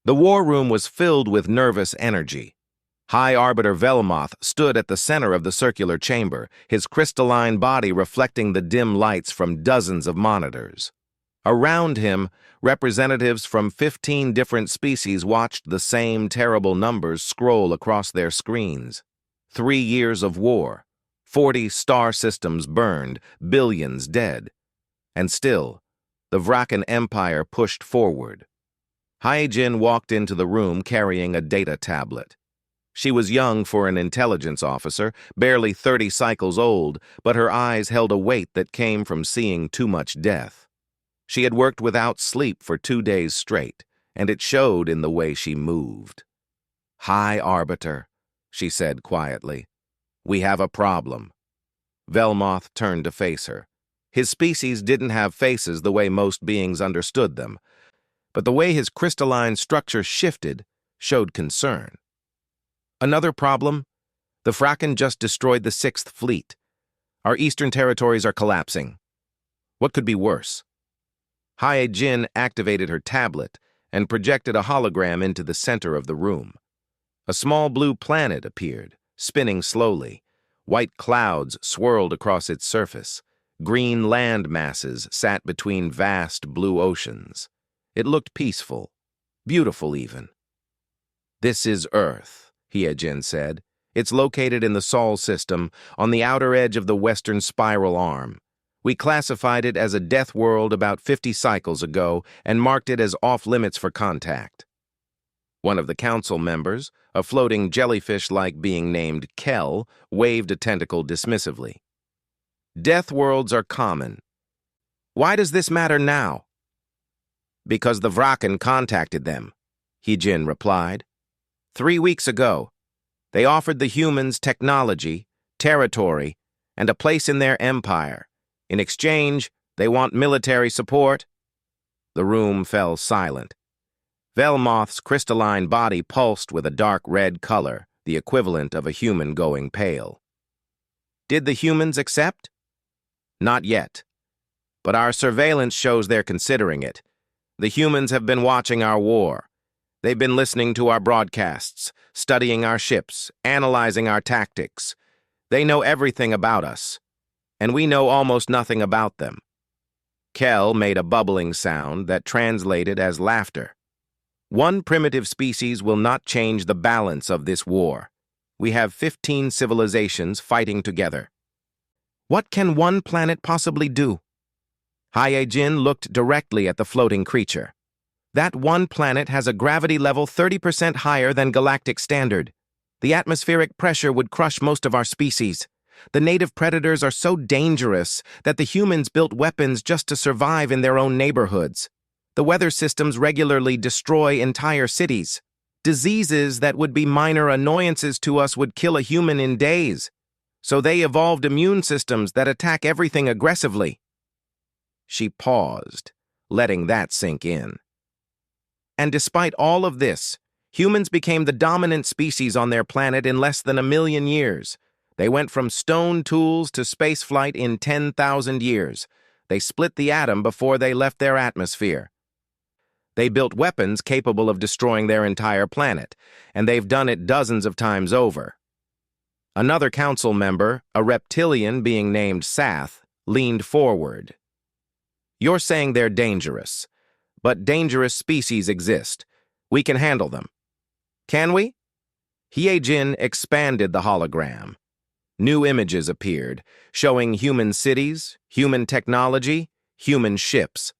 The war room was filled with nervous energy. High Arbiter Velmoth stood at the center of the circular chamber, his crystalline body reflecting the dim lights from dozens of monitors. Around him, representatives from 15 different species watched the same terrible numbers scroll across their screens. 3 years of war, 40 star systems burned, billions dead. And still, the Vrakan Empire pushed forward. Hyejin walked into the room carrying a data tablet. She was young for an intelligence officer, barely 30 cycles old, but her eyes held a weight that came from seeing too much death. She had worked without sleep for 2 days straight, and it showed in the way she moved. "High Arbiter," she said quietly. "We have a problem." Velmoth turned to face her. His species didn't have faces the way most beings understood them, but the way his crystalline structure shifted showed concern. "Another problem? The Vrakan just destroyed the 6th Fleet. Our eastern territories are collapsing. What could be worse?" Hyejin activated her tablet and projected a hologram into the center of the room. A small blue planet appeared, spinning slowly. White clouds swirled across its surface. Green land masses sat between vast blue oceans. It looked peaceful, beautiful even. "This is Earth," Hyejin said. "It's located in the Sol system, on the outer edge of the western spiral arm. We classified it as a death world about 50 cycles ago and marked it as off-limits for contact." One of the council members, a floating jellyfish-like being named Kel, waved a tentacle dismissively. "Death worlds are common. Why does this matter now?" "Because the Vrakan contacted them," Hyejin replied. 3 weeks ago, they offered the humans technology, territory, and a place in their empire. In exchange, they want military support. The room fell silent. Velmoth's crystalline body pulsed with a dark red color, the equivalent of a human going pale. "Did the humans accept?" "Not yet. But our surveillance shows they're considering it. The humans have been watching our war. They've been listening to our broadcasts, studying our ships, analyzing our tactics. They know everything about us, and we know almost nothing about them." Kel made a bubbling sound that translated as laughter. "One primitive species will not change the balance of this war. We have 15 civilizations fighting together." "What can one planet possibly do?" Hyejin looked directly at the floating creature. "That one planet has a gravity level 30% higher than galactic standard. The atmospheric pressure would crush most of our species. The native predators are so dangerous that the humans built weapons just to survive in their own neighborhoods. The weather systems regularly destroy entire cities. Diseases that would be minor annoyances to us would kill a human in days. So they evolved immune systems that attack everything aggressively." She paused, letting that sink in. "And despite all of this, humans became the dominant species on their planet in less than 1,000,000 years. They went from stone tools to spaceflight in 10,000 years. They split the atom before they left their atmosphere. They built weapons capable of destroying their entire planet, and they've done it dozens of times over." Another council member, a reptilian being named Sath, leaned forward. "You're saying they're dangerous. But dangerous species exist. We can handle them." "Can we?" Hyejin expanded the hologram. New images appeared, showing human cities, human technology, human ships.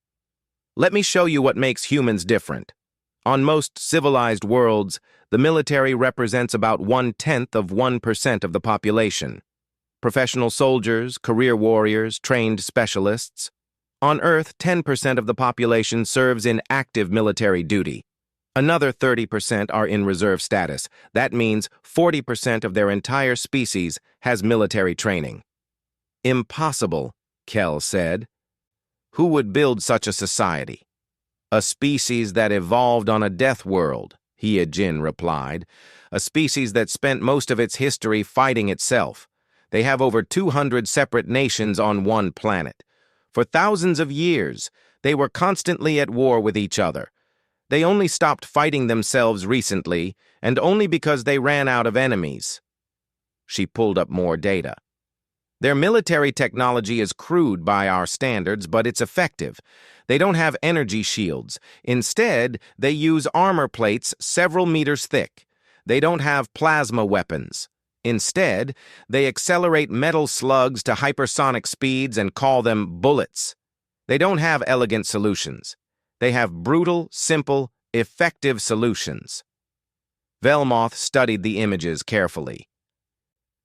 "Let me show you what makes humans different. On most civilized worlds, the military represents about 1/10 of 1% of the population. Professional soldiers, career warriors, trained specialists. On Earth, 10% of the population serves in active military duty. Another 30% are in reserve status. That means 40% of their entire species has military training." "Impossible," Kel said. "Who would build such a society?" "A species that evolved on a death world," Hyejin replied. "A species that spent most of its history fighting itself. They have over 200 separate nations on one planet. For thousands of years, they were constantly at war with each other. They only stopped fighting themselves recently, and only because they ran out of enemies. She pulled up more data. Their military technology is crude by our standards, but it's effective. They don't have energy shields. Instead, they use armor plates several meters thick. They don't have plasma weapons. Instead, they accelerate metal slugs to hypersonic speeds and call them bullets. They don't have elegant solutions. They have brutal, simple, effective solutions. Velmoth studied the images carefully.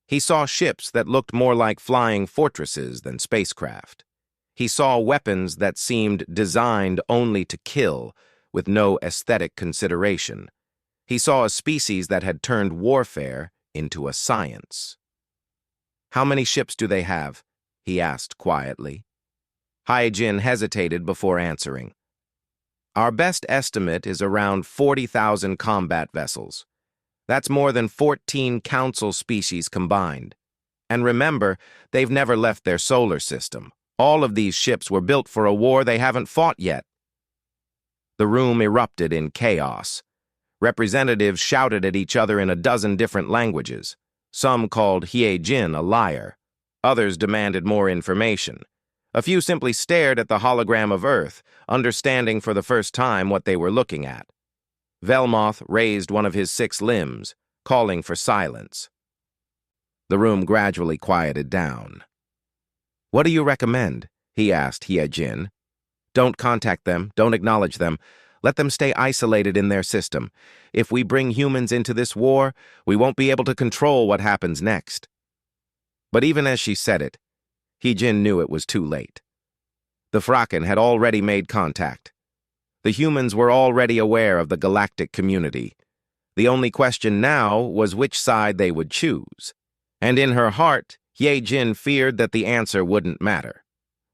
He saw ships that looked more like flying fortresses than spacecraft. He saw weapons that seemed designed only to kill, with no aesthetic consideration. He saw a species that had turned warfare into a science. "How many ships do they have?" he asked quietly. Hyjin hesitated before answering. "Our best estimate is around 40,000 combat vessels. That's more than 14 council species combined. And remember, they've never left their solar system. All of these ships were built for a war they haven't fought yet." The room erupted in chaos. Representatives shouted at each other in a dozen different languages. Some called Hyejin a liar. Others demanded more information. A few simply stared at the hologram of Earth, understanding for the first time what they were looking at. Velmoth raised one of his 6 limbs, calling for silence. The room gradually quieted down. "What do you recommend?" he asked Hyejin. "Don't contact them, don't acknowledge them. Let them stay isolated in their system. If we bring humans into this war, we won't be able to control what happens next." But even as she said it, Hyejin knew it was too late. The Fraken had already made contact. The humans were already aware of the galactic community. The only question now was which side they would choose. And in her heart, Hyejin feared that the answer wouldn't matter.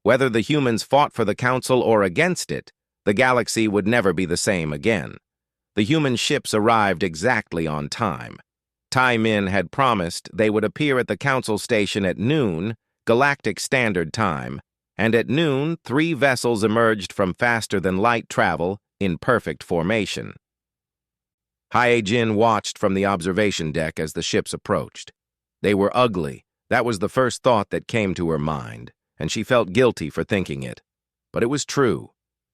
Whether the humans fought for the Council or against it, the galaxy would never be the same again. The human ships arrived exactly on time. Tai Min had promised they would appear at the Council station at noon, Galactic Standard Time, and at noon 3 vessels emerged from faster-than-light travel in perfect formation. Hyejin watched from the observation deck as the ships approached. They were ugly. That was the first thought that came to her mind, and she felt guilty for thinking it. But it was true.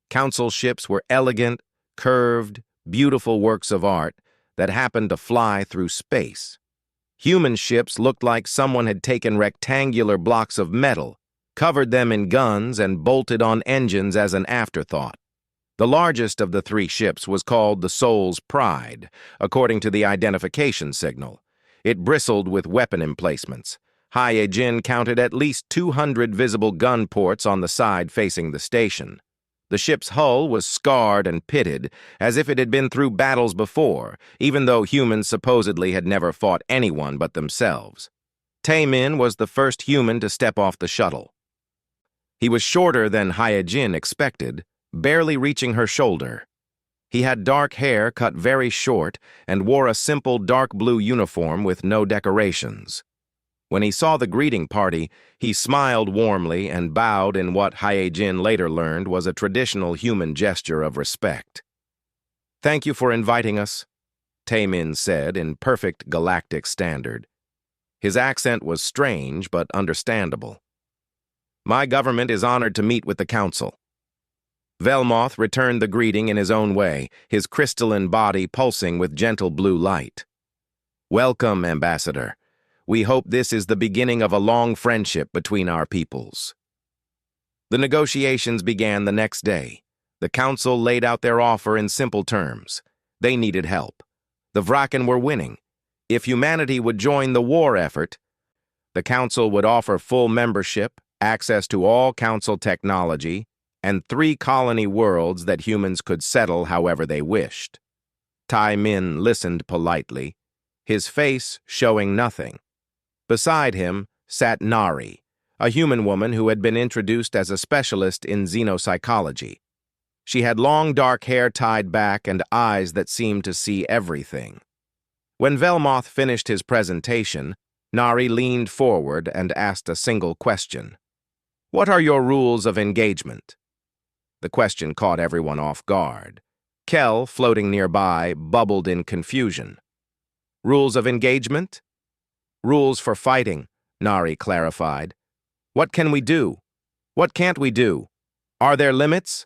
Council ships were elegant, curved, beautiful works of art that happened to fly through space. Human ships looked like someone had taken rectangular blocks of metal, covered them in guns, and bolted on engines as an afterthought. The largest of the 3 ships was called the Soul's Pride, according to the identification signal. It bristled with weapon emplacements. Hyejin counted at least 200 visible gun ports on the side facing the station. The ship's hull was scarred and pitted, as if it had been through battles before, even though humans supposedly had never fought anyone but themselves. Tai Min was the first human to step off the shuttle. He was shorter than Hyejin expected, barely reaching her shoulder. He had dark hair cut very short and wore a simple dark blue uniform with no decorations. When he saw the greeting party, he smiled warmly and bowed in what Hyejin later learned was a traditional human gesture of respect. "Thank you for inviting us," Tai Min said in perfect galactic standard. His accent was strange but understandable. "My government is honored to meet with the Council." Velmoth returned the greeting in his own way, his crystalline body pulsing with gentle blue light. "Welcome, Ambassador. We hope this is the beginning of a long friendship between our peoples." The negotiations began the next day. The Council laid out their offer in simple terms. They needed help. The Vraken were winning. If humanity would join the war effort, the Council would offer full membership, access to all Council technology, and 3 colony worlds that humans could settle however they wished. Tai Min listened politely, his face showing nothing. Beside him sat Nari, a human woman who had been introduced as a specialist in xenopsychology. She had long dark hair tied back and eyes that seemed to see everything. When Velmoth finished his presentation, Nari leaned forward and asked a single question. "What are your rules of engagement?" The question caught everyone off guard. Kel, floating nearby, bubbled in confusion. Rules of engagement? Rules for fighting, Nari clarified. What can we do? What can't we do? Are there limits?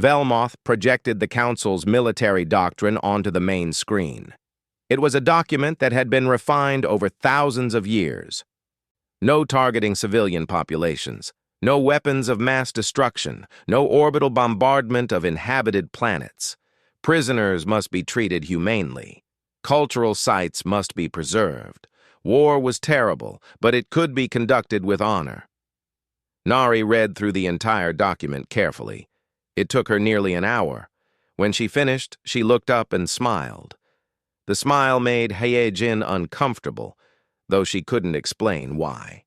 Velmoth projected the Council's military doctrine onto the main screen. It was a document that had been refined over thousands of years. No targeting civilian populations, no weapons of mass destruction, no orbital bombardment of inhabited planets. Prisoners must be treated humanely. Cultural sites must be preserved. War was terrible, but it could be conducted with honor. Nari read through the entire document carefully. It took her nearly an hour. When she finished, she looked up and smiled. The smile made Hae-Jin uncomfortable, though she couldn't explain why.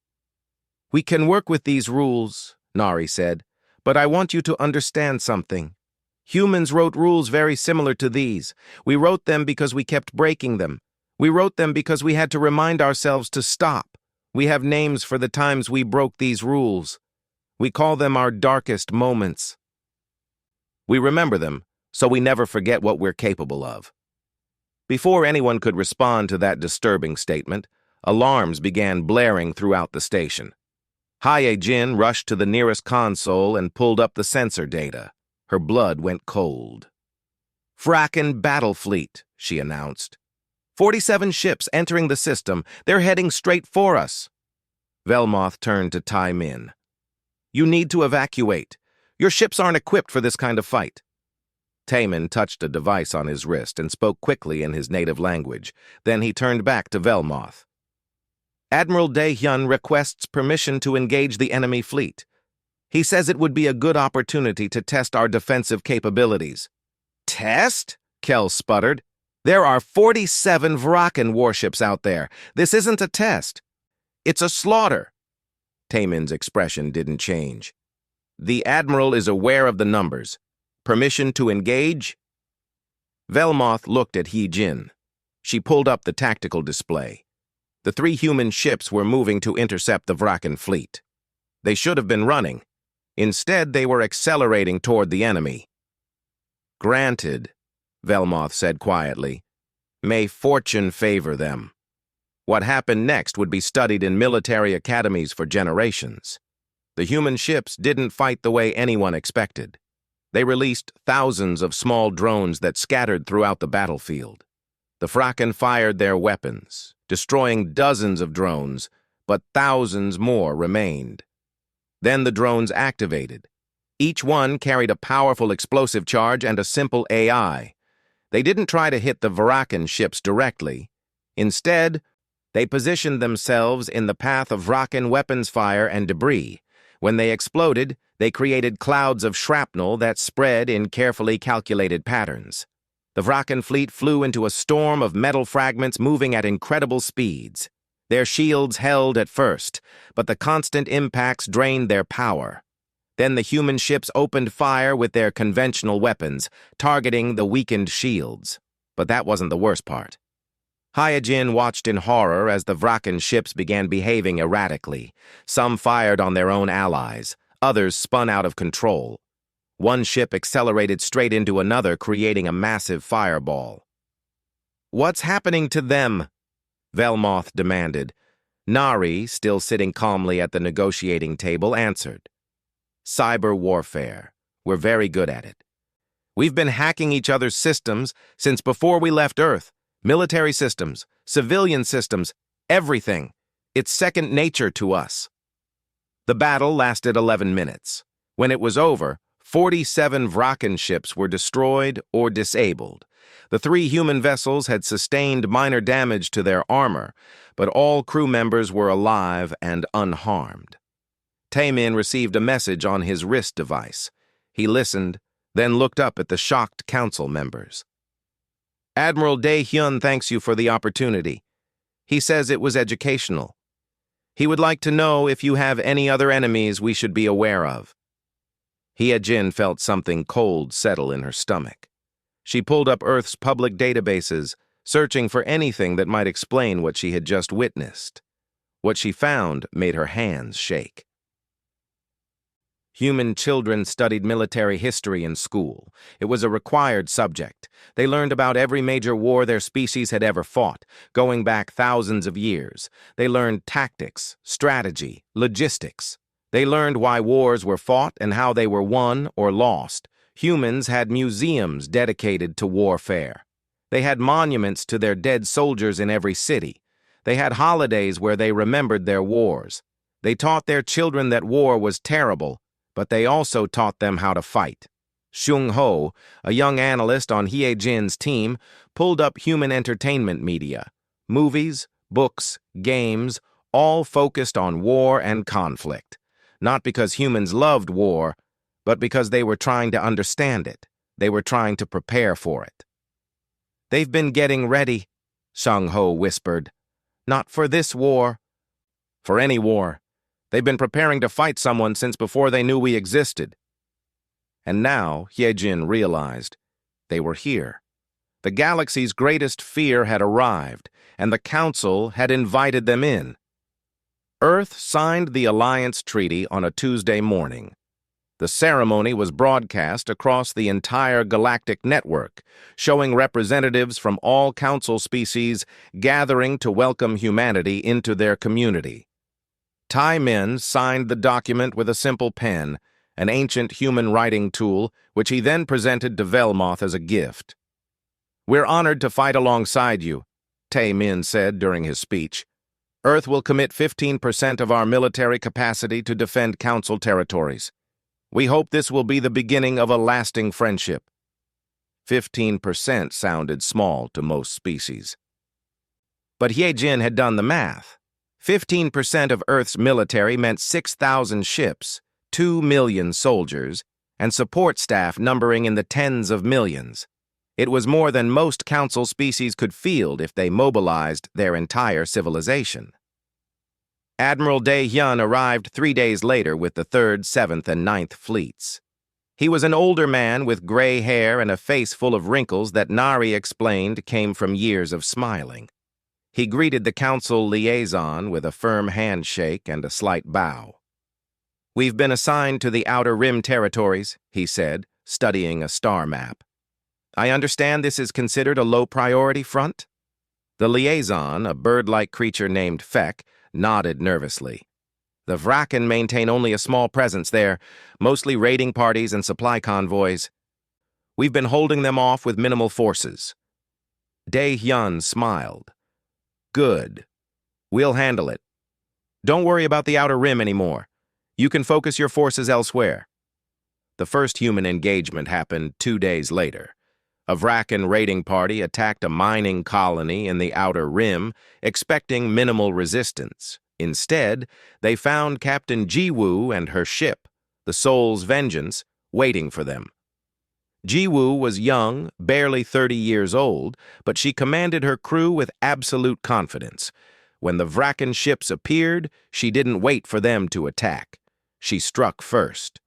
"We can work with these rules," Nari said, "but I want you to understand something. Humans wrote rules very similar to these. We wrote them because we kept breaking them. We wrote them because we had to remind ourselves to stop. We have names for the times we broke these rules. We call them our darkest moments. We remember them, so we never forget what we're capable of." Before anyone could respond to that disturbing statement, alarms began blaring throughout the station. Hae-Jin rushed to the nearest console and pulled up the sensor data. Her blood went cold. "Fracken battle fleet," she announced. 47 ships entering the system. They're heading straight for us." Velmoth turned to Tai Min. "You need to evacuate. Your ships aren't equipped for this kind of fight." Taemin touched a device on his wrist and spoke quickly in his native language. Then he turned back to Velmoth. "Admiral Dae-hyun requests permission to engage the enemy fleet. He says it would be a good opportunity to test our defensive capabilities." "Test?" Kel sputtered. "There are 47 Vrakan warships out there. This isn't a test. It's a slaughter." Taemin's expression didn't change. "The Admiral is aware of the numbers. Permission to engage?" Velmoth looked at Hae-Jin. She pulled up the tactical display. The 3 human ships were moving to intercept the Vrakan fleet. They should have been running. Instead, they were accelerating toward the enemy. "Granted," Velmoth said quietly. "May fortune favor them." What happened next would be studied in military academies for generations. The human ships didn't fight the way anyone expected. They released thousands of small drones that scattered throughout the battlefield. The Vrakan fired their weapons, destroying dozens of drones, but thousands more remained. Then the drones activated. Each one carried a powerful explosive charge and a simple AI. They didn't try to hit the Vrakan ships directly. Instead, they positioned themselves in the path of Vrakan weapons fire and debris. When they exploded, they created clouds of shrapnel that spread in carefully calculated patterns. The Vrakan fleet flew into a storm of metal fragments moving at incredible speeds. Their shields held at first, but the constant impacts drained their power. Then the human ships opened fire with their conventional weapons, targeting the weakened shields. But that wasn't the worst part. Hae-Jin watched in horror as the Vrakan ships began behaving erratically. Some fired on their own allies. Others spun out of control. One ship accelerated straight into another, creating a massive fireball. "What's happening to them?" Velmoth demanded. Nari, still sitting calmly at the negotiating table, answered. "Cyber warfare. We're very good at it. We've been hacking each other's systems since before we left Earth. Military systems, civilian systems, everything. It's second nature to us." The battle lasted 11 minutes. When it was over, 47 Vrakan ships were destroyed or disabled. The 3 human vessels had sustained minor damage to their armor, but all crew members were alive and unharmed. Taemin received a message on his wrist device. He listened, then looked up at the shocked council members. "Admiral Dae-hyun thanks you for the opportunity. He says it was educational. He would like to know if you have any other enemies we should be aware of." Hae-Jin felt something cold settle in her stomach. She pulled up Earth's public databases, searching for anything that might explain what she had just witnessed. What she found made her hands shake. Human children studied military history in school. It was a required subject. They learned about every major war their species had ever fought, going back thousands of years. They learned tactics, strategy, logistics. They learned why wars were fought and how they were won or lost. Humans had museums dedicated to warfare. They had monuments to their dead soldiers in every city. They had holidays where they remembered their wars. They taught their children that war was terrible, but they also taught them how to fight. Xiong Ho, a young analyst on Hye Jin's team, pulled up human entertainment media. Movies, books, games, all focused on war and conflict. Not because humans loved war, but because they were trying to understand it. They were trying to prepare for it. "They've been getting ready," Xiong Ho whispered. "Not for this war. For any war. They've been preparing to fight someone since before they knew we existed." And now Hye Jin realized they were here. The galaxy's greatest fear had arrived, and the Council had invited them in. Earth signed the Alliance Treaty on a Tuesday morning. The ceremony was broadcast across the entire galactic network, showing representatives from all Council species gathering to welcome humanity into their community. Tai Min signed the document with a simple pen, an ancient human writing tool, which he then presented to Velmoth as a gift. "We're honored to fight alongside you," Tai Min said during his speech. "Earth will commit 15% of our military capacity to defend Council territories. We hope this will be the beginning of a lasting friendship." 15% sounded small to most species. But Hye Jin had done the math. 15% of Earth's military meant 6,000 ships, 2 million soldiers, and support staff numbering in the tens of millions. It was more than most Council species could field if they mobilized their entire civilization. Admiral Dae Hyun arrived 3 days later with the 3rd, 7th, and 9th fleets. He was an older man with gray hair and a face full of wrinkles that Nari explained came from years of smiling. He greeted the Council liaison with a firm handshake and a slight bow. "We've been assigned to the Outer Rim territories," he said, studying a star map. "I understand this is considered a low-priority front?" The liaison, a bird-like creature named Feck, nodded nervously. "The Vraken maintain only a small presence there, mostly raiding parties and supply convoys. We've been holding them off with minimal forces." Dae Hyun smiled. "Good. We'll handle it. Don't worry about the Outer Rim anymore. You can focus your forces elsewhere." The first human engagement happened 2 days later. A Vraken raiding party attacked a mining colony in the Outer Rim, expecting minimal resistance. Instead, they found Captain Jiwoo and her ship, the Soul's Vengeance, waiting for them. Jiwoo was young, barely 30 years old, but she commanded her crew with absolute confidence. When the Vraken ships appeared, she didn't wait for them to attack. She struck first.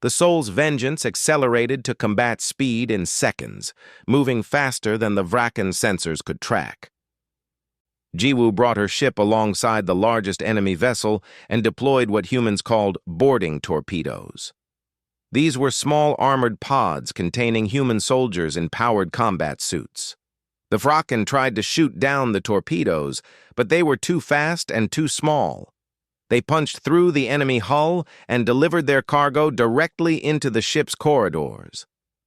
The Soul's Vengeance accelerated to combat speed in seconds, moving faster than the Vraken sensors could track. Jiwoo brought her ship alongside the largest enemy vessel and deployed what humans called boarding torpedoes. These were small armored pods containing human soldiers in powered combat suits. The Vraken tried to shoot down the torpedoes, but they were too fast and too small. They punched through the enemy hull and delivered their cargo directly into the ship's corridors.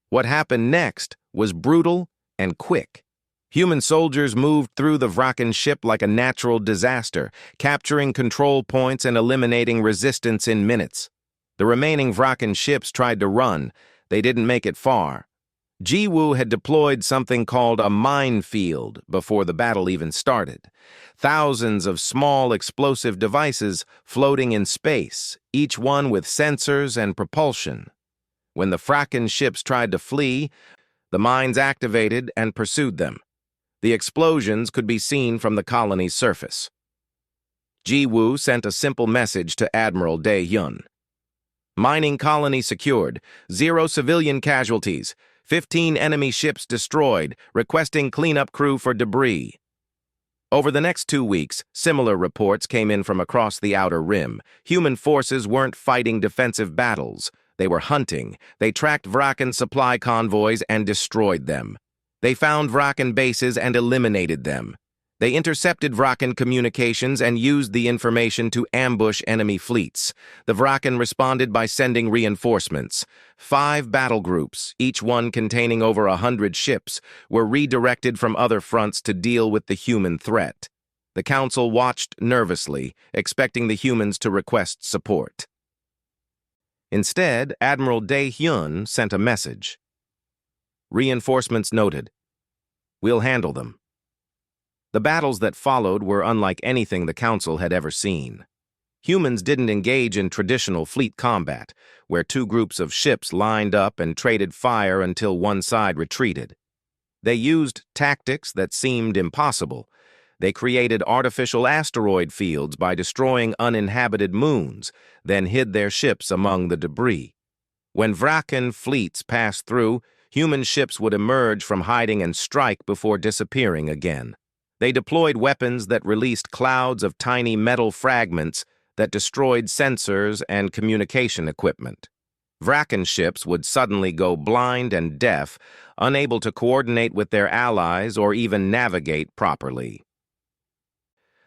What happened next was brutal and quick. Human soldiers moved through the Vraken ship like a natural disaster, capturing control points and eliminating resistance in minutes. The remaining Vraken ships tried to run. They didn't make it far. Jiwoo had deployed something called a minefield before the battle even started. Thousands of small explosive devices floating in space, each one with sensors and propulsion. When the Vraken ships tried to flee, the mines activated and pursued them. The explosions could be seen from the colony's surface. Jiwoo sent a simple message to Admiral Dae Hyun. "Mining colony secured. 0 civilian casualties. 15 enemy ships destroyed. Requesting cleanup crew for debris." Over the next 2 weeks, similar reports came in from across the Outer Rim. Human forces weren't fighting defensive battles. They were hunting. They tracked Vrakan supply convoys and destroyed them. They found Vrakan bases and eliminated them. They intercepted Vrakan communications and used the information to ambush enemy fleets. The Vrakan responded by sending reinforcements. 5 battle groups, each one containing over 100 ships, were redirected from other fronts to deal with the human threat. The Council watched nervously, expecting the humans to request support. Instead, Admiral Dae-hyun sent a message. Reinforcements noted. We'll handle them. The battles that followed were unlike anything the Council had ever seen. Humans didn't engage in traditional fleet combat, where 2 groups of ships lined up and traded fire until one side retreated. They used tactics that seemed impossible. They created artificial asteroid fields by destroying uninhabited moons, then hid their ships among the debris. When Vrakan fleets passed through, human ships would emerge from hiding and strike before disappearing again. They deployed weapons that released clouds of tiny metal fragments that destroyed sensors and communication equipment. Vrakan ships would suddenly go blind and deaf, unable to coordinate with their allies or even navigate properly.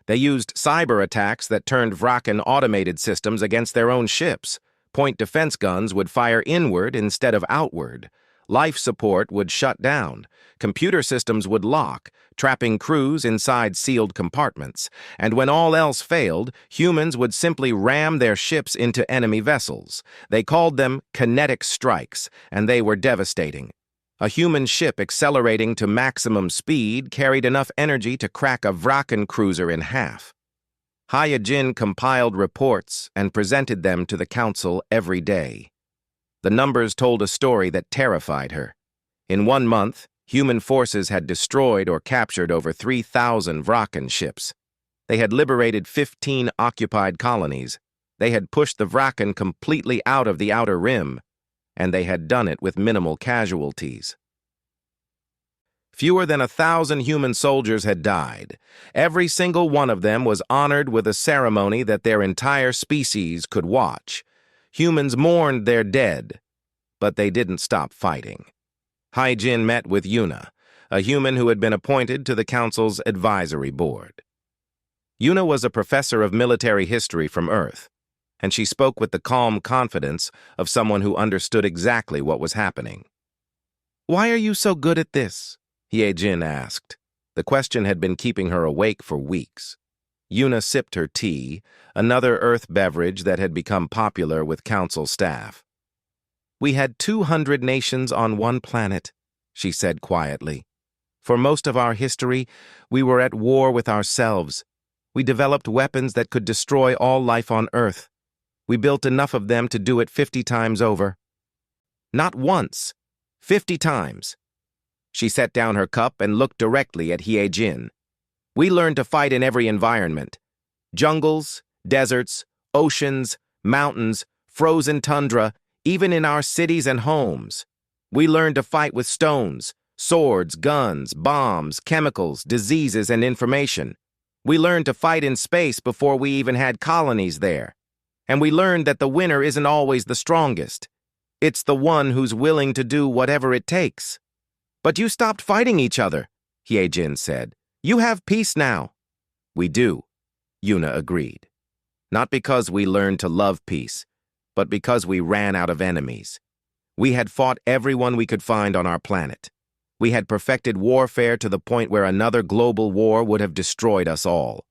They used cyber attacks that turned Vrakan automated systems against their own ships. Point defense guns would fire inward instead of outward. Life support would shut down. Computer systems would lock, trapping crews inside sealed compartments. And when all else failed, humans would simply ram their ships into enemy vessels. They called them kinetic strikes, and they were devastating. A human ship accelerating to maximum speed carried enough energy to crack a Vrakan cruiser in half. Hyojin compiled reports and presented them to the Council every day. The numbers told a story that terrified her. In 1 month, human forces had destroyed or captured over 3,000 Vrakan ships. They had liberated 15 occupied colonies. They had pushed the Vrakan completely out of the Outer Rim, and they had done it with minimal casualties. Fewer than 1,000 human soldiers had died. Every single one of them was honored with a ceremony that their entire species could watch. Humans mourned their dead, but they didn't stop fighting. Hyojin met with Yuna, a human who had been appointed to the Council's advisory board. Yuna was a professor of military history from Earth, and she spoke with the calm confidence of someone who understood exactly what was happening. "Why are you so good at this?" Hyojin asked. The question had been keeping her awake for weeks. Yuna sipped her tea, another Earth beverage that had become popular with Council staff. "We had 200 nations on one planet," she said quietly. "For most of our history, we were at war with ourselves. We developed weapons that could destroy all life on Earth. We built enough of them to do it 50 times over. Not once, 50 times. She set down her cup and looked directly at Hyojin. "We learned to fight in every environment. Jungles, deserts, oceans, mountains, frozen tundra, even in our cities and homes. We learned to fight with stones, swords, guns, bombs, chemicals, diseases, and information. We learned to fight in space before we even had colonies there. And we learned that the winner isn't always the strongest. It's the one who's willing to do whatever it takes." "But you stopped fighting each other," Hyojin said. "You have peace now." "We do," Yuna agreed. "Not because we learned to love peace, but because we ran out of enemies. We had fought everyone we could find on our planet. We had perfected warfare to the point where another global war would have destroyed us all.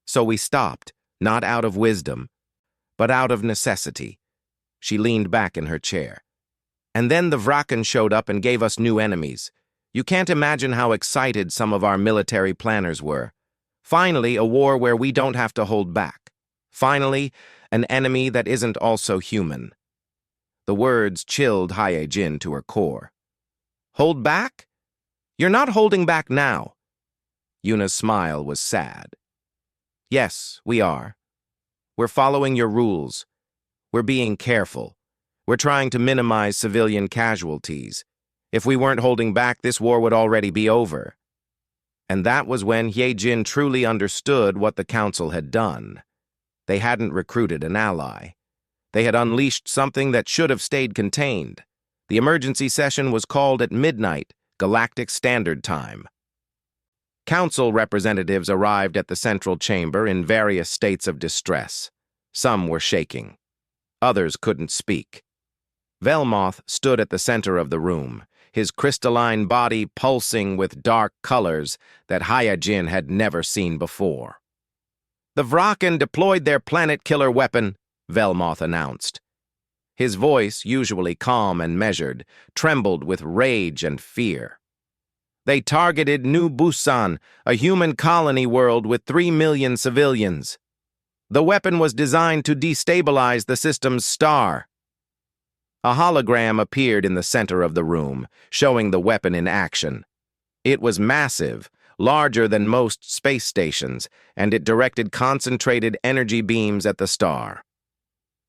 So we stopped, not out of wisdom, but out of necessity." She leaned back in her chair. "And then the Vrakan showed up and gave us new enemies. You can't imagine how excited some of our military planners were. Finally, a war where we don't have to hold back. Finally, an enemy that isn't also human." The words chilled Hyojin to her core. "Hold back? You're not holding back now." Yuna's smile was sad. "Yes, we are. We're following your rules. We're being careful. We're trying to minimize civilian casualties. If we weren't holding back, this war would already be over." And that was when Ye-Jin truly understood what the Council had done. They hadn't recruited an ally. They had unleashed something that should have stayed contained. The emergency session was called at midnight, Galactic Standard Time. Council representatives arrived at the central chamber in various states of distress. Some were shaking. Others couldn't speak. Velmoth stood at the center of the room, his crystalline body pulsing with dark colors that Ye-Jin had never seen before. "The Vraken deployed their planet-killer weapon," Velmoth announced. His voice, usually calm and measured, trembled with rage and fear. "They targeted New Busan, a human colony world with 3 million civilians. The weapon was designed to destabilize the system's star." A hologram appeared in the center of the room, showing the weapon in action. It was massive, larger than most space stations, and it directed concentrated energy beams at the star.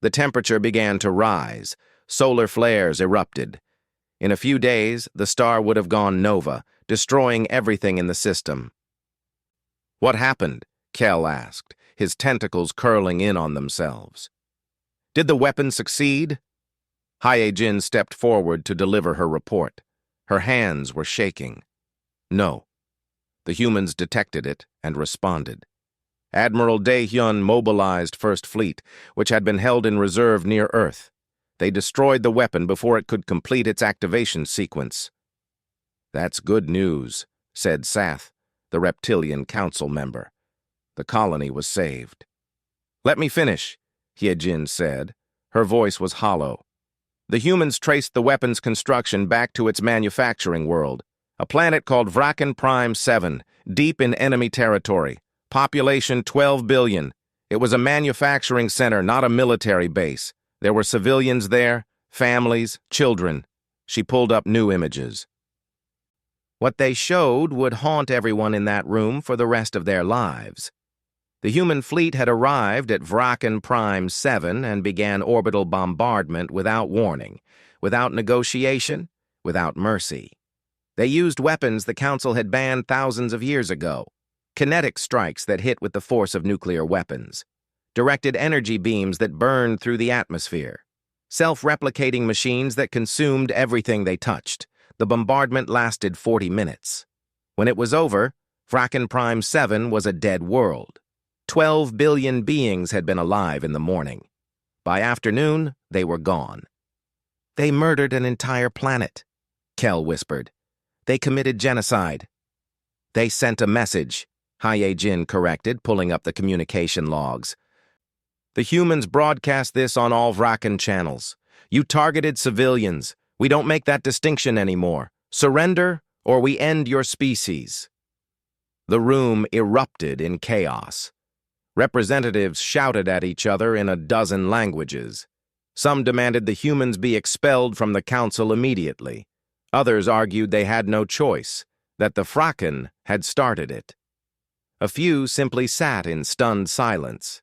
The temperature began to rise. Solar flares erupted. In a few days, the star would have gone nova, destroying everything in the system. "What happened?" Kel asked, his tentacles curling in on themselves. "Did the weapon succeed?" Ye-Jin stepped forward to deliver her report. Her hands were shaking. "No." The humans detected it and responded. Admiral Dae-hyun mobilized First Fleet, which had been held in reserve near Earth. They destroyed the weapon before it could complete its activation sequence. "That's good news," said Sath, the reptilian council member. The colony was saved. "Let me finish," Ye-Jin said. Her voice was hollow. "The humans traced the weapon's construction back to its manufacturing world, a planet called Vraken Prime 7, deep in enemy territory. Population 12 billion. It was a manufacturing center, not a military base. There were civilians there, families, children." She pulled up new images. What they showed would haunt everyone in that room for the rest of their lives. The human fleet had arrived at Vraken Prime 7 and began orbital bombardment without warning, without negotiation, without mercy. They used weapons the Council had banned thousands of years ago. Kinetic strikes that hit with the force of nuclear weapons. Directed energy beams that burned through the atmosphere. Self-replicating machines that consumed everything they touched. The bombardment lasted 40 minutes. When it was over, Vraken Prime 7 was a dead world. 12 billion beings had been alive in the morning. By afternoon, they were gone. "They murdered an entire planet," Kel whispered. "They committed genocide." "They sent a message," Ye-Jin corrected, pulling up the communication logs. "The humans broadcast this on all Vraken channels. You targeted civilians. We don't make that distinction anymore. Surrender, or we end your species." The room erupted in chaos. Representatives shouted at each other in a dozen languages. Some demanded the humans be expelled from the Council immediately. Others argued they had no choice, that the Vraken had started it. A few simply sat in stunned silence.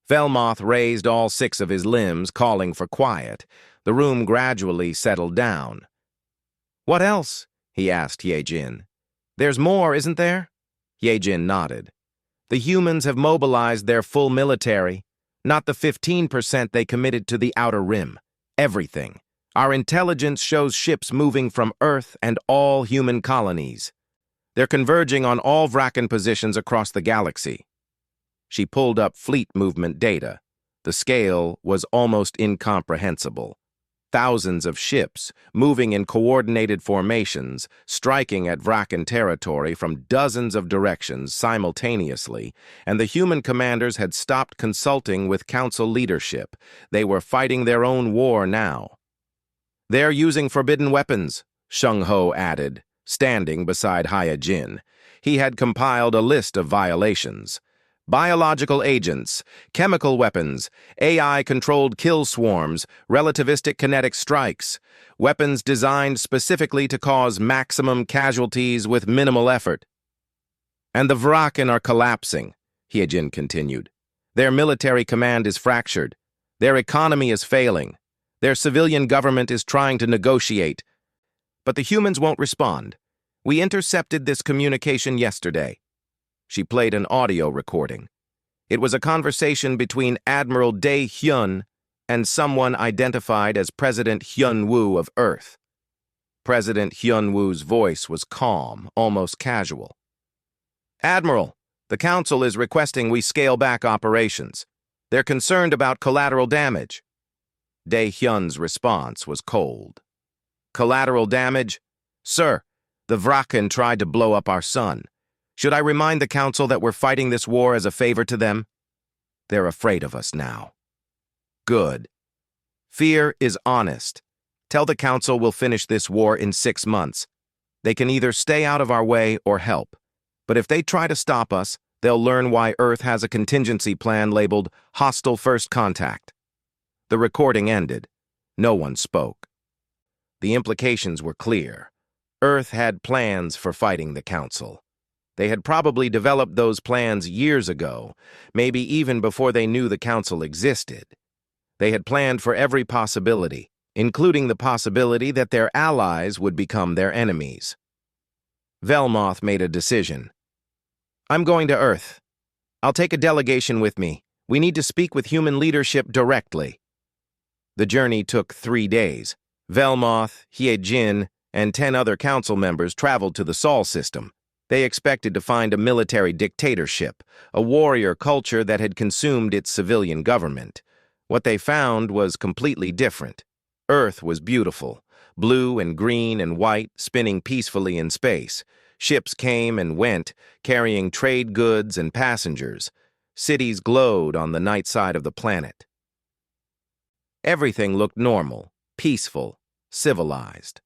Velmoth raised all 6 of his limbs, calling for quiet. The room gradually settled down. "What else?" he asked Ye-Jin. "There's more, isn't there?" Ye-Jin nodded. "The humans have mobilized their full military, not the 15% they committed to the Outer Rim. Everything. Our intelligence shows ships moving from Earth and all human colonies. They're converging on all Vraken positions across the galaxy." She pulled up fleet movement data. The scale was almost incomprehensible. Thousands of ships, moving in coordinated formations, striking at Vraken territory from dozens of directions simultaneously, and the human commanders had stopped consulting with Council leadership. They were fighting their own war now. "They're using forbidden weapons," Shung-Ho added, standing beside Ye-Jin. He had compiled a list of violations. "Biological agents, chemical weapons, AI-controlled kill swarms, relativistic kinetic strikes, weapons designed specifically to cause maximum casualties with minimal effort." "And the Vraken are collapsing," Ye-Jin continued. "Their military command is fractured. Their economy is failing. Their civilian government is trying to negotiate. But the humans won't respond. We intercepted this communication yesterday. She played an audio recording. It was a conversation between Admiral Dae-hyun and someone identified as President Hyun-woo of Earth. President Hyun-woo's voice was calm, almost casual. Admiral, the Council is requesting we scale back operations. They're concerned about collateral damage. Dae-hyun's response was cold. Collateral damage? Sir, the Vraken tried to blow up our sun. Should I remind the Council that we're fighting this war as a favor to them? They're afraid of us now. Good. Fear is honest. Tell the Council we'll finish this war in 6 months. They can either stay out of our way or help. But if they try to stop us, they'll learn why Earth has a contingency plan labeled Hostile First Contact. The recording ended. No one spoke. The implications were clear. Earth had plans for fighting the Council. They had probably developed those plans years ago, maybe even before they knew the Council existed. They had planned for every possibility, including the possibility that their allies would become their enemies. Velmoth made a decision. I'm going to Earth. I'll take a delegation with me. We need to speak with human leadership directly. The journey took 3 days. Velmoth, Hyejin, and 10 other council members traveled to the Sol system. They expected to find a military dictatorship, a warrior culture that had consumed its civilian government. What they found was completely different. Earth was beautiful, blue and green and white, spinning peacefully in space. Ships came and went, carrying trade goods and passengers. Cities glowed on the night side of the planet. Everything looked normal, peaceful, civilized.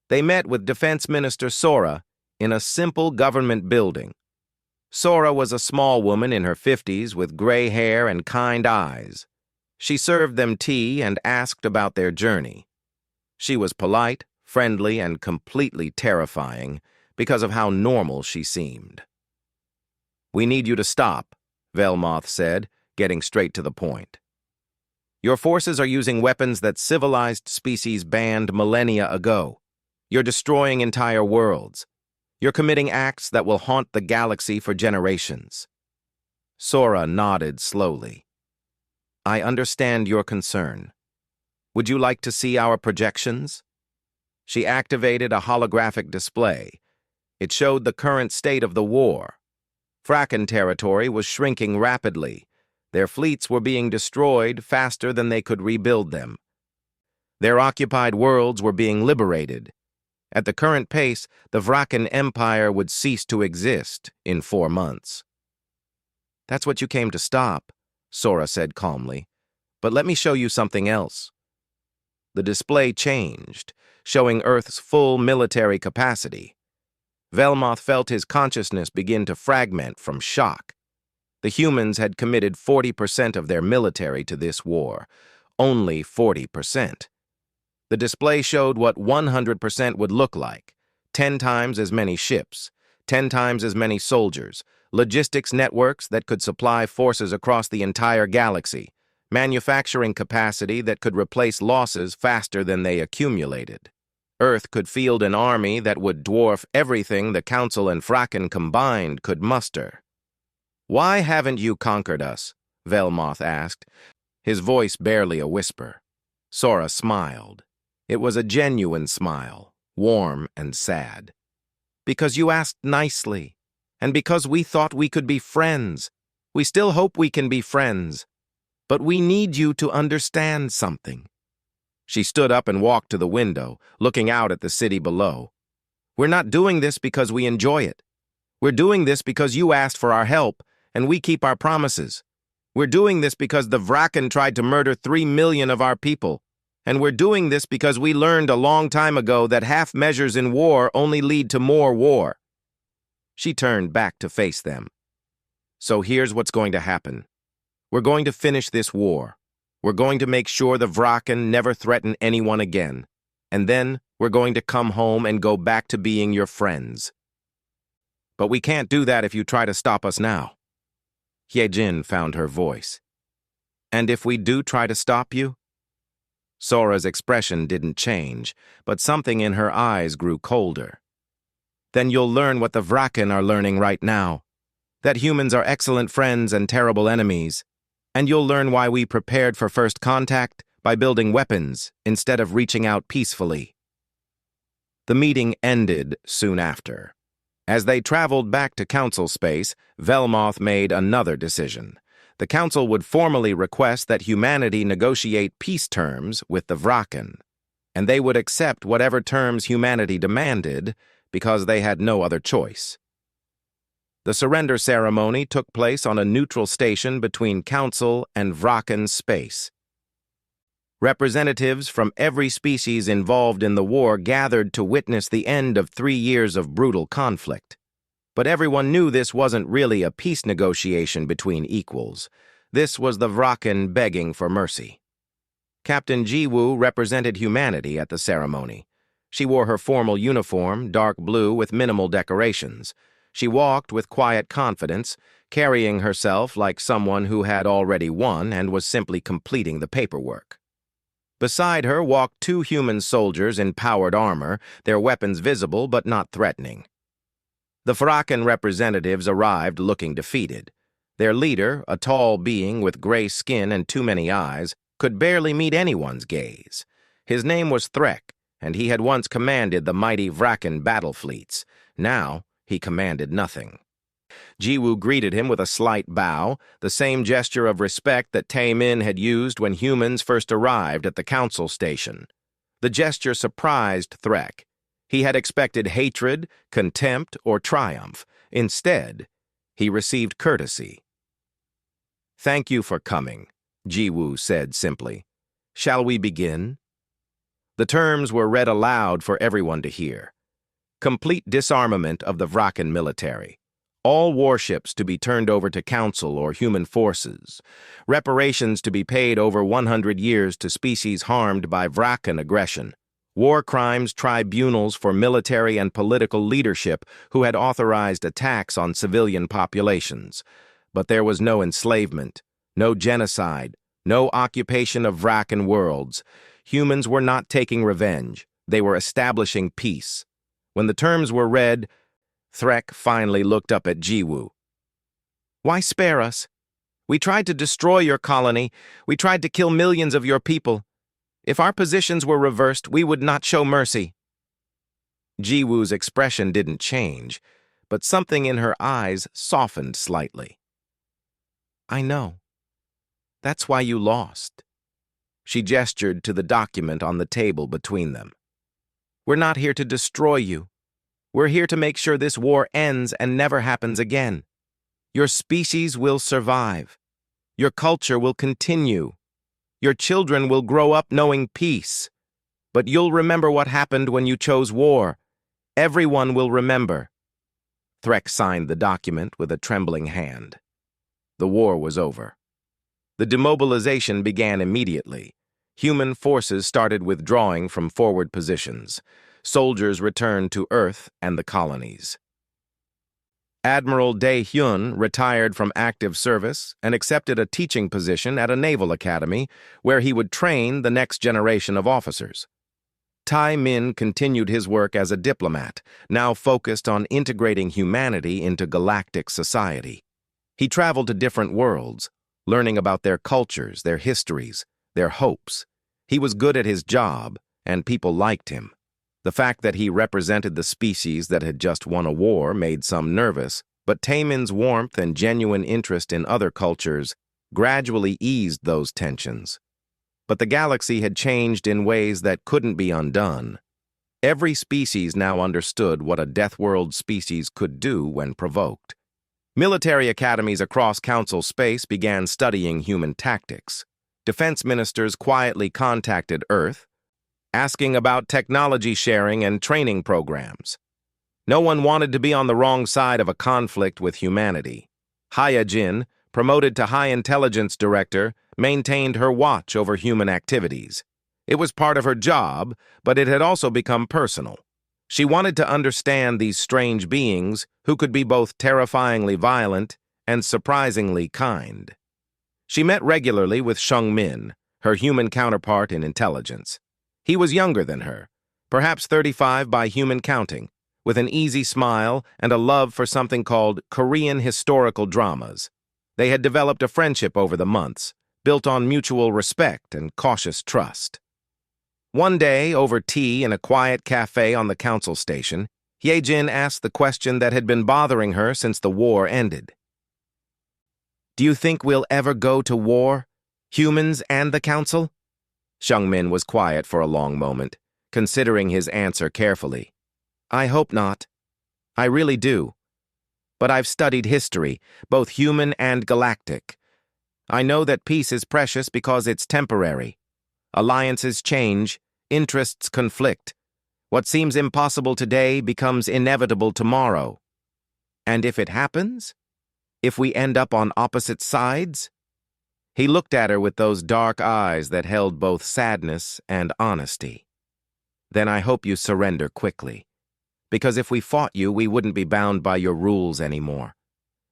They met with Defense Minister Sora in a simple government building. Sora was a small woman in her 50s with gray hair and kind eyes. She served them tea and asked about their journey. She was polite, friendly, and completely terrifying because of how normal she seemed. We need you to stop, Velmoth said, getting straight to the point. Your forces are using weapons that civilized species banned millennia ago. You're destroying entire worlds. You're committing acts that will haunt the galaxy for generations. Sora nodded slowly. I understand your concern. Would you like to see our projections? She activated a holographic display. It showed the current state of the war. Vraken territory was shrinking rapidly. Their fleets were being destroyed faster than they could rebuild them. Their occupied worlds were being liberated. At the current pace, the Vraken Empire would cease to exist in 4 months. That's what you came to stop, Sora said calmly. But let me show you something else. The display changed, showing Earth's full military capacity. Velmoth felt his consciousness begin to fragment from shock. The humans had committed 40% of their military to this war. Only 40%. The display showed what 100% would look like. 10 times as many ships, 10 times as many soldiers, logistics networks that could supply forces across the entire galaxy, manufacturing capacity that could replace losses faster than they accumulated. Earth could field an army that would dwarf everything the Council and Vraken combined could muster. Why haven't you conquered us? Velmoth asked, his voice barely a whisper. Sora smiled. It was a genuine smile, warm and sad. Because you asked nicely, and because we thought we could be friends. We still hope we can be friends. But we need you to understand something. She stood up and walked to the window, looking out at the city below. We're not doing this because we enjoy it. We're doing this because you asked for our help, and we keep our promises. We're doing this because the Vraken tried to murder 3 million of our people. And we're doing this because we learned a long time ago that half measures in war only lead to more war. She turned back to face them. So here's what's going to happen. We're going to finish this war. We're going to make sure the Vraken never threaten anyone again. And then we're going to come home and go back to being your friends. But we can't do that if you try to stop us now. Hyejin found her voice. And if we do try to stop you? Sora's expression didn't change, but something in her eyes grew colder. Then you'll learn what the Vraken are learning right now. That humans are excellent friends and terrible enemies. And you'll learn why we prepared for first contact by building weapons instead of reaching out peacefully. The meeting ended soon after. As they traveled back to Council space, Velmoth made another decision. The Council would formally request that humanity negotiate peace terms with the Vraken, and they would accept whatever terms humanity demanded because they had no other choice. The surrender ceremony took place on a neutral station between Council and Vraken space. Representatives from every species involved in the war gathered to witness the end of 3 years of brutal conflict. But everyone knew this wasn't really a peace negotiation between equals. This was the Vraken begging for mercy. Captain Jiwoo represented humanity at the ceremony. She wore her formal uniform, dark blue with minimal decorations. She walked with quiet confidence, carrying herself like someone who had already won and was simply completing the paperwork. Beside her walked 2 human soldiers in powered armor, their weapons visible but not threatening. The Vraken representatives arrived looking defeated. Their leader, a tall being with gray skin and too many eyes, could barely meet anyone's gaze. His name was Threk, and he had once commanded the mighty Vraken battle fleets. Now, he commanded nothing. Jiwoo greeted him with a slight bow, the same gesture of respect that Tae-min had used when humans first arrived at the Council station. The gesture surprised Threk. He had expected hatred, contempt, or triumph. Instead, he received courtesy. "Thank you for coming," Jiwoo said simply. "Shall we begin?" The terms were read aloud for everyone to hear. Complete disarmament of the Vraken military. All warships to be turned over to Council or human forces. Reparations to be paid over 100 years to species harmed by Vraken aggression. War crimes tribunals for military and political leadership who had authorized attacks on civilian populations. But there was no enslavement, no genocide, no occupation of Vraken worlds. Humans were not taking revenge. They were establishing peace. When the terms were read, Threk finally looked up at Jiwoo. "Why spare us? We tried to destroy your colony. We tried to kill millions of your people. If our positions were reversed, we would not show mercy." Jiwoo's expression didn't change, but something in her eyes softened slightly. "I know. That's why you lost." She gestured to the document on the table between them. "We're not here to destroy you. We're here to make sure this war ends and never happens again. Your species will survive. Your culture will continue. Your children will grow up knowing peace. But you'll remember what happened when you chose war. Everyone will remember." Threk signed the document with a trembling hand. The war was over. The demobilization began immediately. Human forces started withdrawing from forward positions. Soldiers returned to Earth and the colonies. Admiral Dae-hyun retired from active service and accepted a teaching position at a naval academy where he would train the next generation of officers. Tae-min continued his work as a diplomat, now focused on integrating humanity into galactic society. He traveled to different worlds, learning about their cultures, their histories, their hopes. He was good at his job, and people liked him. The fact that he represented the species that had just won a war made some nervous, but Taemin's warmth and genuine interest in other cultures gradually eased those tensions. But the galaxy had changed in ways that couldn't be undone. Every species now understood what a Deathworld species could do when provoked. Military academies across Council space began studying human tactics. Defense ministers quietly contacted Earth, asking about technology sharing and training programs. No one wanted to be on the wrong side of a conflict with humanity. Hyajin, promoted to High Intelligence Director, maintained her watch over human activities. It was part of her job, but it had also become personal. She wanted to understand these strange beings who could be both terrifyingly violent and surprisingly kind. She met regularly with Shung Min, her human counterpart in intelligence. He was younger than her, perhaps 35 by human counting, with an easy smile and a love for something called Korean historical dramas. They had developed a friendship over the months, built on mutual respect and cautious trust. One day, over tea in a quiet cafe on the council station, Hyejin asked the question that had been bothering her since the war ended. "Do you think we'll ever go to war? Humans and the council?" Seungmin was quiet for a long moment, considering his answer carefully. "I hope not. I really do. But I've studied history, both human and galactic. I know that peace is precious because it's temporary. Alliances change, interests conflict. What seems impossible today becomes inevitable tomorrow. And if it happens? If we end up on opposite sides?" He looked at her with those dark eyes that held both sadness and honesty. "Then I hope you surrender quickly. Because if we fought you, we wouldn't be bound by your rules anymore.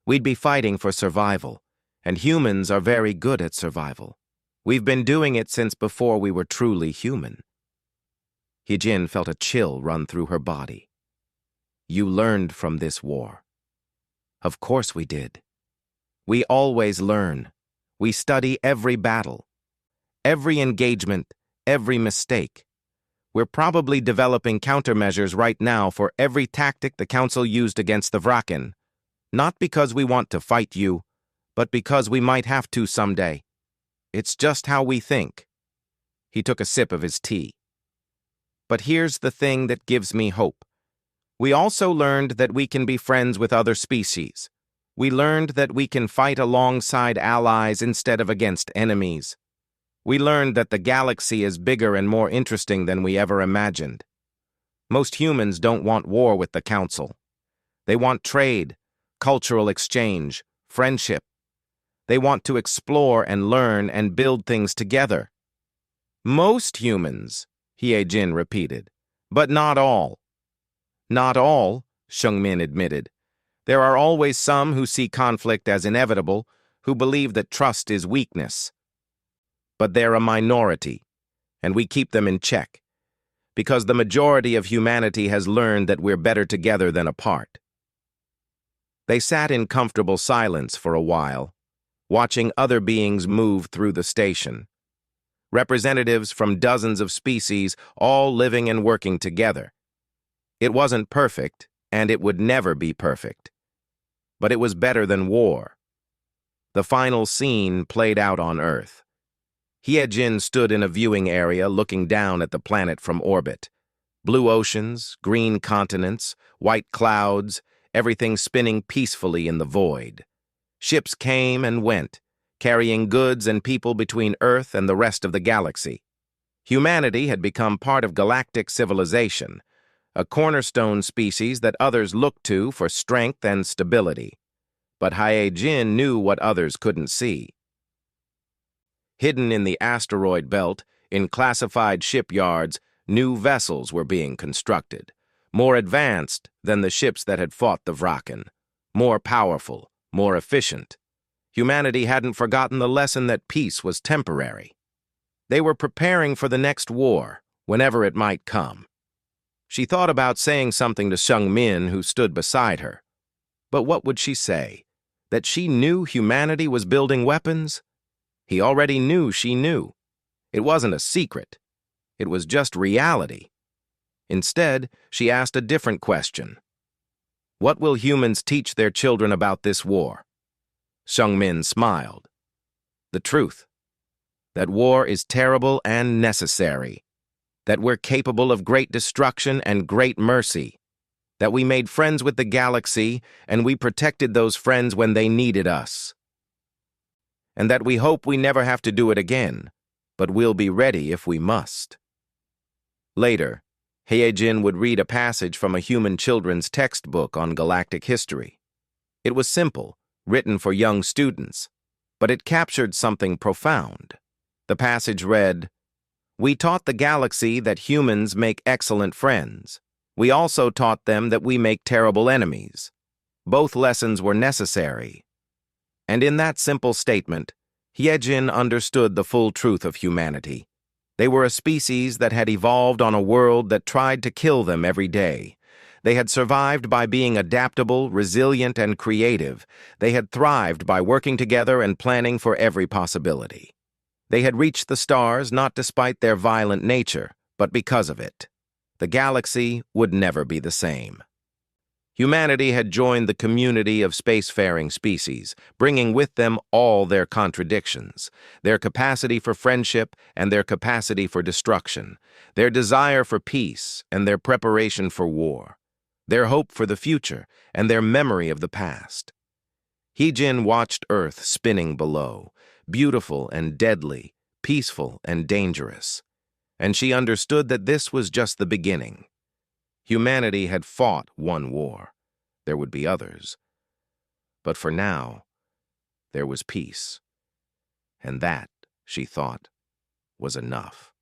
We'd be fighting for survival, and humans are very good at survival. We've been doing it since before we were truly human." Hyejin felt a chill run through her body. "You learned from this war." "Of course we did. We always learn. We study every battle, every engagement, every mistake. We're probably developing countermeasures right now for every tactic the Council used against the Vraken, not because we want to fight you, but because we might have to someday. It's just how we think." He took a sip of his tea. "But here's the thing that gives me hope. We also learned that we can be friends with other species. We learned that we can fight alongside allies instead of against enemies. We learned that the galaxy is bigger and more interesting than we ever imagined. Most humans don't want war with the Council. They want trade, cultural exchange, friendship. They want to explore and learn and build things together." "Most humans," Hyejin repeated, "but not all." "Not all," Seungmin admitted. "There are always some who see conflict as inevitable, who believe that trust is weakness. But they're a minority, and we keep them in check, because the majority of humanity has learned that we're better together than apart." They sat in comfortable silence for a while, watching other beings move through the station. Representatives from dozens of species, all living and working together. It wasn't perfect, and it would never be perfect. But it was better than war. The final scene played out on Earth. Hyejin stood in a viewing area looking down at the planet from orbit. Blue oceans, green continents, white clouds, everything spinning peacefully in the void. Ships came and went, carrying goods and people between Earth and the rest of the galaxy. Humanity had become part of galactic civilization, a cornerstone species that others looked to for strength and stability. But Hyejin knew what others couldn't see. Hidden in the asteroid belt, in classified shipyards, new vessels were being constructed, more advanced than the ships that had fought the Vraken, more powerful, more efficient. Humanity hadn't forgotten the lesson that peace was temporary. They were preparing for the next war, whenever it might come. She thought about saying something to Seungmin, who stood beside her. But what would she say? That she knew humanity was building weapons? He already knew she knew. It wasn't a secret. It was just reality. Instead, she asked a different question. What will humans teach their children about this war? Seungmin smiled. The truth. That war is terrible and necessary. That we're capable of great destruction and great mercy. That we made friends with the galaxy and we protected those friends when they needed us. And that we hope we never have to do it again, but we'll be ready if we must. Later, Hyejin would read a passage from a human children's textbook on galactic history. It was simple, written for young students, but it captured something profound. The passage read, "We taught the galaxy that humans make excellent friends. We also taught them that we make terrible enemies. Both lessons were necessary." And in that simple statement, Hyejin understood the full truth of humanity. They were a species that had evolved on a world that tried to kill them every day. They had survived by being adaptable, resilient, and creative. They had thrived by working together and planning for every possibility. They had reached the stars not despite their violent nature, but because of it. The galaxy would never be the same. Humanity had joined the community of spacefaring species, bringing with them all their contradictions, their capacity for friendship and their capacity for destruction, their desire for peace and their preparation for war, their hope for the future and their memory of the past. Heejin watched Earth spinning below, beautiful and deadly, peaceful and dangerous, and she understood that this was just the beginning. Humanity had fought one war. There would be others. But for now, there was peace. And that, she thought, was enough.